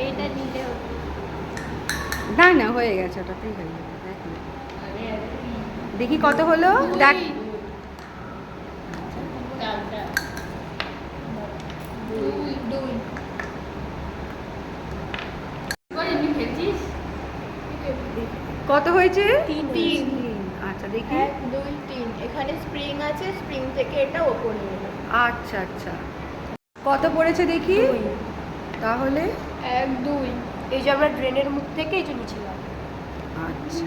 এটা নিলে না না হয়ে গেছে, ওটাতেই হয়ে গেছে। দেখি কত হলো, দেখ। কত হয়েছে? তিন। আচ্ছা দেখি। 1 2 3 এখানে স্প্রিং আছে, স্প্রিং থেকে এটা ওপরে এলো। আচ্ছা আচ্ছা, কত পড়েছে দেখি তাহলে। 1 2 এই যে আমরা ড্রেনের মুখ থেকে এই যে নিচে। আচ্ছা।